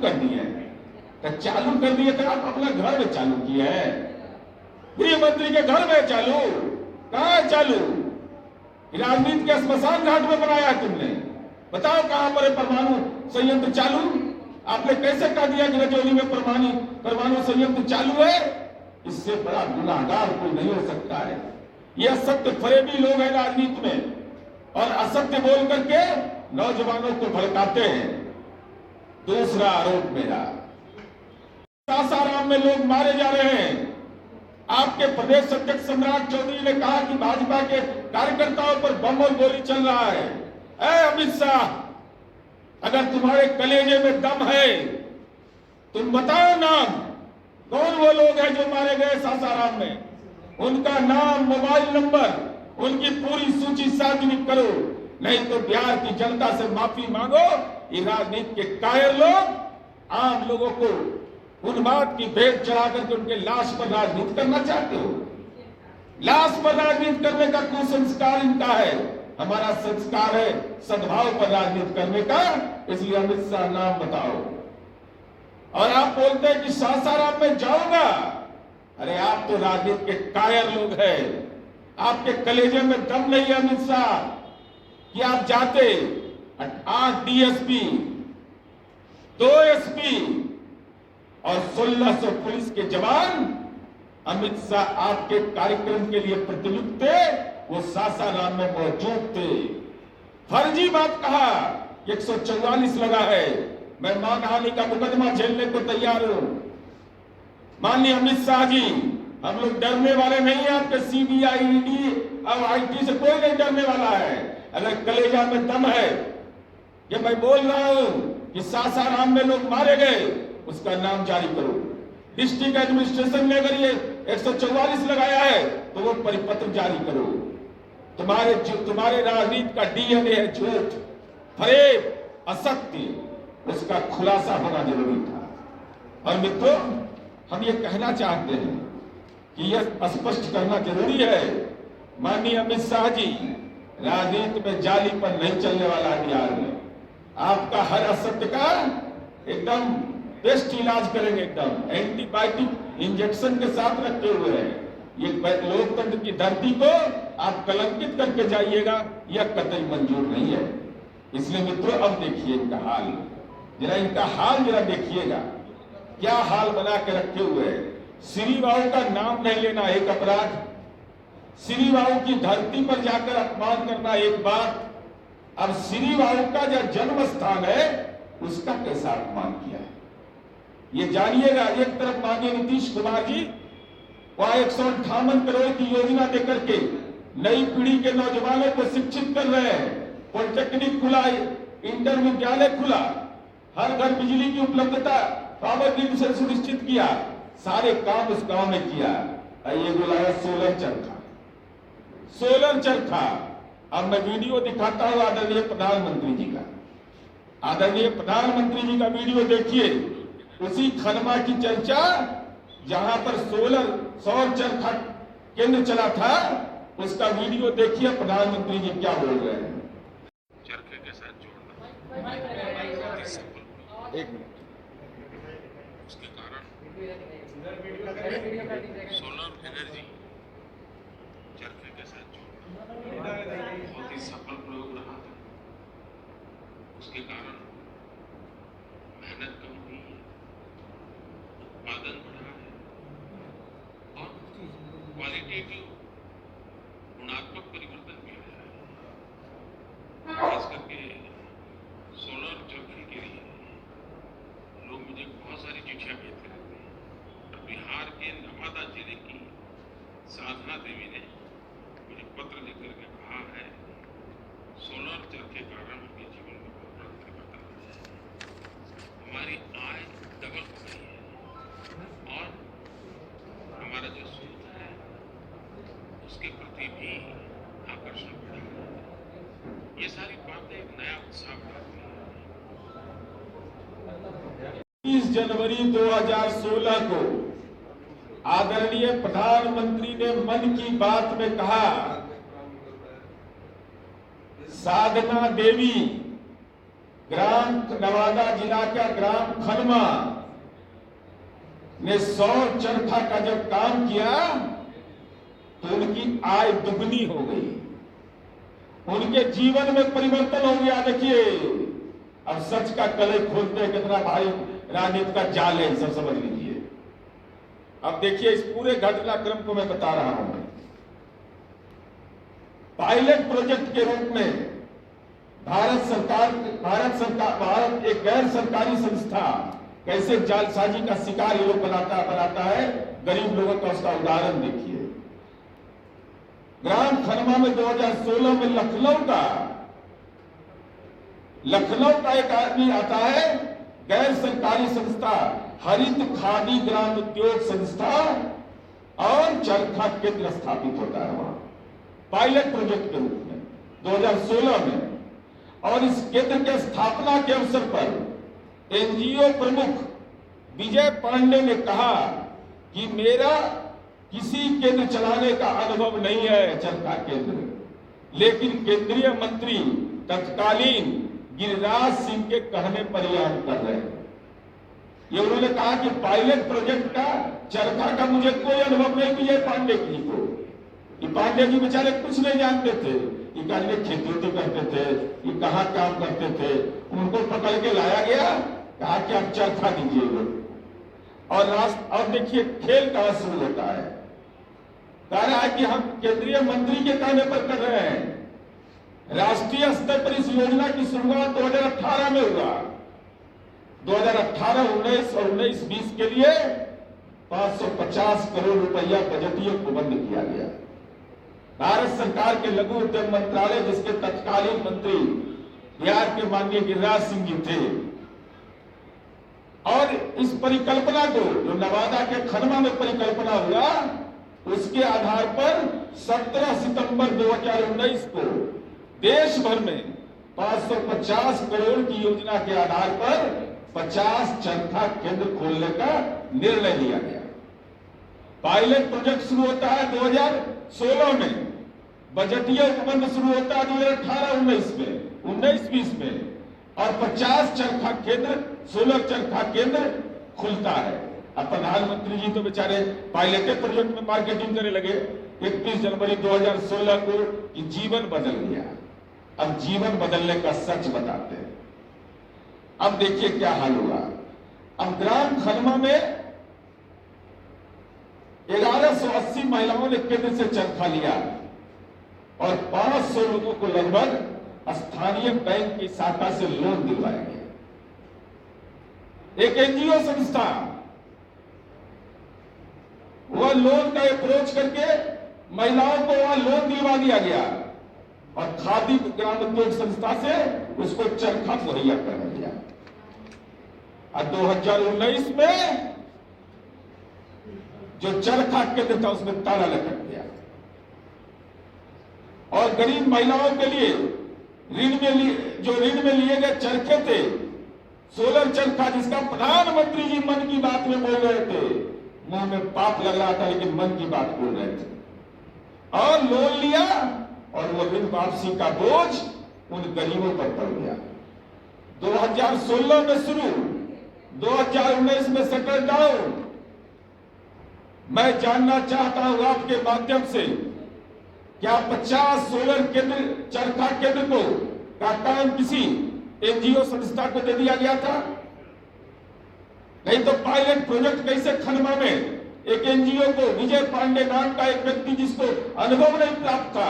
कर दिए हैं। तो चालू कर दिए तो आप अपना घर में चालू किए हैं, गृह मंत्री के घर में चालू, कहां है चालू? राजनीति के स्मशान घाट में बनाया है तुमने। बताओ कहां पर है परमाणु संयंत्र चालू? आपने कैसे कह दिया कि रजौली में परमाणु संयंत्र चालू है? इससे बड़ा गुनाहगार कोई नहीं हो सकता है। ये असत्य फरेबी लोग हैं राजनीति में, और असत्य बोल करके नौजवानों को भड़काते हैं। दूसरा आरोप मेरा, सासाराम में लोग मारे जा रहे हैं। आपके प्रदेश अध्यक्ष सम्राट चौधरी ने कहा कि भाजपा के कार्यकर्ताओं पर बम और गोली चल रहा है। अमित शाह, अगर तुम्हारे कलेजे में दम है तुम बताओ नाम, कौन वो लोग हैं जो मारे गए सासाराम में? उनका नाम, मोबाइल नंबर, उनकी पूरी सूची सार्वजनिक करो, नहीं तो बिहार की जनता से माफी मांगो। ये राजनीति के कायर लोग आम लोगों को उन्माद की भेंट चढ़ा करके उनके लाश पर राजनीति करना चाहते हो। लाश पर राजनीति करने का कुसंस्कार इनका है। हमारा संस्कार है सद्भाव पर राजनीति करने का। इसलिए अमित शाह नाम बताओ। और आप बोलते हैं कि सासाराम में जाऊंगा। अरे आप तो राजनीति के कायर लोग हैं। आपके कलेजे में दम नहीं है अमित शाह कि आप जाते। 8 डीएसपी, 2 एसपी और 1600 पुलिस के जवान अमित शाह आपके कार्यक्रम के लिए प्रतिनियुक्त थे, वो सासाराम में मौजूद थे। फर्जी बात कहा, 144 लगा है, मैं मानहानि का मुकदमा झेलने को तैयार हूं। माननीय अमित शाह जी, हम लोग डरने वाले नहीं है। आपके सीबीआई, ईडी और आईटी से कोई नहीं डरने वाला है। अगर कलेजा में दम है, ये मैं बोल रहा हूं कि सासाराम में लोग मारे गए, उसका नाम जारी करो। डिस्ट्रिक्ट एडमिनिस्ट्रेशन ने अगर ये 144 लगाया है तो वो परिपत्र जारी करो। तुम्हारे राजनीति का डीएनए है झूठ, फरेब, असत्य, उसका खुलासा होना जरूरी था। और मित्रों, हम ये कहना चाहते हैं कि यह स्पष्ट करना जरूरी है, माननीय अमित शाह जी, राजनीति में जालीपन नहीं चलने वाला है बिहार में। आपका हर असत्य का एकदम बेस्ट इलाज करेंगे, एकदम एंटीबायोटिक इंजेक्शन के साथ रखे हुए हैं। ये लोकतंत्र की धरती को आप कलंकित करके जाइएगा, यह कतई मंजूर नहीं है। इसलिए मित्रों, अब देखिए इनका हाल, इनका हाल जरा देखिएगा, क्या हाल बना के रखे हुए हैं। श्री बाबू का नाम नहीं लेना एक अपराध, श्री बाबू की धरती पर जाकर अपमान करना एक बात। अब श्री बाबू का जो जन्म स्थान है उसका कैसा अपमान किया है ये जानिएगा। एक तरफ माननीय नीतीश कुमार जी वहां 158 करोड़ की योजना देकर के नई पीढ़ी के नौजवानों को शिक्षित कर रहे हैं। पॉलिटेक्निक खुला, इंटर विद्यालय खुला, हर घर बिजली की उपलब्धता पावर ग्रिड से सुनिश्चित किया, सारे काम उस गांव में किया। ये बुलाया सोलर चरखा, सोलर चरखा। अब मैं वीडियो दिखाता हूं आदरणीय प्रधानमंत्री जी का। आदरणीय प्रधानमंत्री जी का वीडियो देखिए, उसी खनमा की चर्चा जहां पर सौर चरखा केंद्र चला था, उसका वीडियो देखिए प्रधानमंत्री जी क्या बोल रहे हैं। चरखे के साथ जोड़ना, एक मिनट। उसके कारण सोलर एनर्जी चरखे के साथ जोड़ना बहुत ही सफल प्रयोग रहा था। उसके कारण मेहनत कम हुई है, उत्पादन बढ़ा है और क्वालिटेटिव गुणात्मक परिवर्तन भी आया है। खास करके सोलर चरखे के लिए लोग मुझे बहुत सारी चिट्ठियां भेजते रहते हैं। और बिहार के नवादा जिले की साधना देवी ने मुझे पत्र लिखकर के कहा है, सोलर चरखे कारण उनके जीवन में बहुत बड़ा परिवर्तन आया है, हमारी आय डबल हो गई है और हमारा जो सूद है उसके प्रति भी आकर्षण बढ़ा है। ये सारी बातें एक नया उत्साह बढ़ाती हैं। 30 जनवरी 2016 को आदरणीय प्रधानमंत्री ने मन की बात में कहा, साधना देवी ग्राम नवादा जिला का ग्राम खनमा ने सौर चरखा का जब काम किया तो उनकी आय दुगनी हो गई, उनके जीवन में परिवर्तन हो गया। देखिए अब सच का कलई खोलते हैं कितना भाई राजनीति का जाल है, सब समझ लीजिए। अब देखिए इस पूरे घटनाक्रम को मैं बता रहा हूं। पायलट प्रोजेक्ट के रूप में भारत एक गैर सरकारी संस्था कैसे जालसाजी का शिकार ये लोग बनाता है गरीब लोगों का, उसका उदाहरण देखिए। ग्राम खनमा में 2016 में लखनऊ का एक आदमी आता है, गैर सरकारी संस्था हरित खादी ग्राम उद्योग संस्था और चरखा केंद्र स्थापित होता है वहां पायलट प्रोजेक्ट के रूप में 2016 में। और इस केंद्र के स्थापना के अवसर पर एनजीओ प्रमुख विजय पांडे ने कहा कि मेरा किसी केंद्र चलाने का अनुभव नहीं है चरखा केंद्र, लेकिन केंद्रीय मंत्री तत्कालीन गिरिराज सिंह के कहने पर यह हम कर रहे हैं। ये उन्होंने कहा कि पायलट प्रोजेक्ट का चरखा का मुझे कोई अनुभव नहीं। विजय पांडे जी को, ये पांडे जी बेचारे कुछ नहीं जानते थे, ये कहने खेती करते थे, ये कहाँ काम करते थे। उनको पकड़ के लाया गया, कहा कि आप चरखा दीजिए। और देखिए खेल कहां शुरू होता है, कह रहा है कि हम केंद्रीय मंत्री के कहने पर कर रहे हैं। राष्ट्रीय स्तर पर इस योजना की शुरुआत 2018 में हुआ। 2018-19 और 19-20 के लिए 550 करोड़ रुपया बजटीय प्रबंध किया गया। भारत सरकार के लघु उद्यम मंत्रालय, जिसके तत्कालीन मंत्री बिहार के माननीय गिरिराज सिंह जी थे, और इस परिकल्पना को जो नवादा के खनमा में परिकल्पना हुआ, उसके आधार पर 17 सितंबर 2019 को देश भर में 550 करोड़ की योजना के आधार पर 50 चरखा केंद्र खोलने का निर्णय लिया गया। पायलट प्रोजेक्ट शुरू होता है 2016 में, बजटीय उपबंध शुरू होता है 2018-19 में, 19-20 में, और 50 चरखा केंद्र, 16 चरखा केंद्र खुलता है। अब प्रधानमंत्री जी तो बेचारे पायलट प्रोजेक्ट में मार्केटिंग करने लगे। 31 जनवरी 2016 को ये जीवन बदल गया। अब जीवन बदलने का सच बताते हैं। अब देखिए क्या हाल हुआ। अब ग्राम खनमा में 1180 महिलाओं ने केंद्र से चरखा लिया और 500 लोगों को लगभग स्थानीय बैंक की शाखा से लोन दिलवाया गया। एक एनजीओ संस्था वह लोन का अप्रोच करके महिलाओं को वह लोन दिलवा दिया गया और खादी ग्राम उद्योग संस्था से उसको चरखा मुहैया कर दिया। और 2019 में जो चरखा केंद्र था उसमें ताला लटक गया और गरीब महिलाओं के लिए ऋण में लिए गए चरखे थे, सोलर चरखा, जिसका प्रधानमंत्री जी मन की बात में बोल रहे थे, मुंह में पाप लग रहा था लेकिन मन की बात बोल रहे थे, और लोन लिया और वो ऋण वापसी का बोझ उन गरीबों पर पड़ गया। 2016 में शुरू, 2019 में सेटल डाउन। मैं जानना चाहता हूं आपके माध्यम से, क्या 50 सोलर केंद्र, चरखा केंद्र को का काम किसी एनजीओ संस्था को दे दिया गया था? नहीं तो पायलट प्रोजेक्ट कैसे खनमा में एक एनजीओ को, विजय पांडे नाम का एक व्यक्ति जिसको अनुभव नहीं प्राप्त था,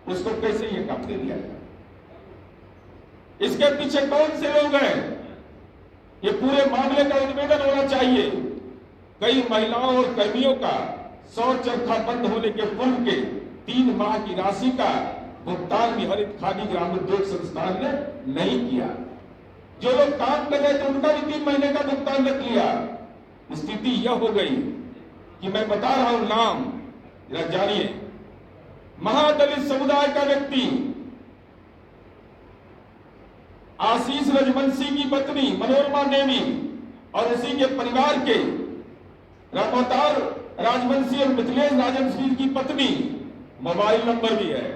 उसको कैसे ये काम दे दिया गया? इसके पीछे कौन से लोग हैं? ये पूरे मामले का उद्भेदन होना चाहिए। कई महिलाओं और कर्मियों का सौर चरखा बंद होने के पूर्व के 3 माह की राशि का भुगतान भी हरित खादी ग्राम उद्योग संस्थान ने नहीं किया। जो लोग काम कर रहे थे उनका भी 3 महीने का भुगतान रख लिया। स्थिति यह हो गई कि मैं बता रहा हूं नाम, जरा जानिए। महादलित समुदाय का व्यक्ति आशीष रजवंशी की पत्नी मनोरमा देवी और उसी के परिवार के रामोतार राजवंशी और मिथिलेश राजवंशी की पत्नी, मोबाइल नंबर भी है।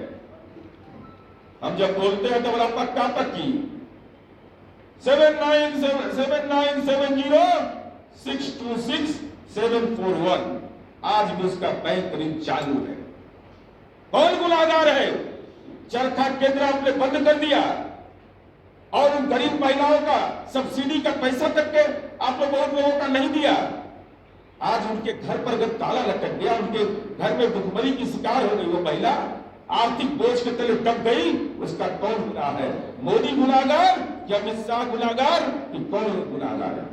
हम जब बोलते हैं तो बड़ा पक्का पक्की। 7970626741 आज भी उसका बैंक ऋण चालू है। कौन गुनाहगार है? चरखा केंद्र आपने बंद कर दिया और उन गरीब महिलाओं का सब्सिडी का पैसा तक के आपने बहुत लोगों का नहीं दिया। आज उनके घर पर अगर ताला लटक गया, उनके घर में भुखमरी की शिकार हो गई वो महिला, आर्थिक बोझ के तले दब गई, उसका कौन गुनाह है? मोदी गुनाहगार या अमित शाह गुनाहगार कि कौन गुनाहगार है?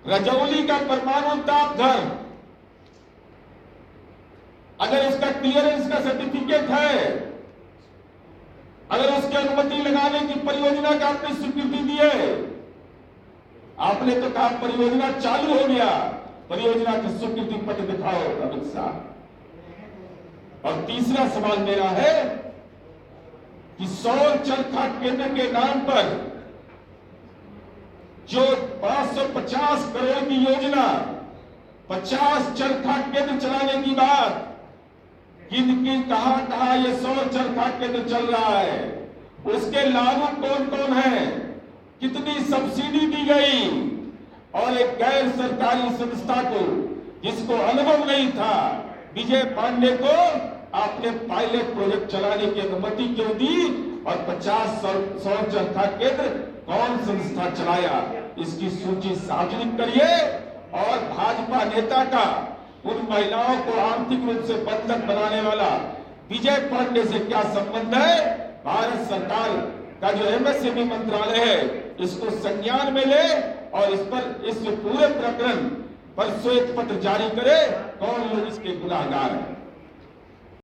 रजौली का परमाणु ताप घर, अगर इसका क्लियरेंस का सर्टिफिकेट है, अगर उसकी अनुमति लगाने की परियोजना का आपने स्वीकृति दी है, आपने तो कहा परियोजना चालू हो गया, परियोजना की स्वीकृति पत्र दिखाओ अमित शाह। और तीसरा सवाल मेरा है कि सौर चरखा केंद्र के नाम पर जो 550 करोड़ की योजना, 50 चरखा केंद्र चलाने की बात, किन किन कहां ये सौर चरखा केंद्र चल रहा है, उसके लागू कौन कौन है, कितनी सब्सिडी दी गई, और एक गैर सरकारी संस्था को जिसको अनुभव नहीं था, विजय पांडे को आपने पायलट प्रोजेक्ट चलाने की अनुमति क्यों दी? और 50 सौर चरखा केंद्र कौन संस्था चलाया? इसकी सूची सार्वजनिक करिए। और भाजपा नेता का उन महिलाओं को आर्थिक रूप से बंधक बनाने वाला विजय पांडे से क्या संबंध है? भारत सरकार का जो एमएसएमई मंत्रालय है, इसको संज्ञान में ले और इस पूरे प्रकरण पर श्वेत पत्र जारी करे, कौन लोग इसके गुनाहगार हैं।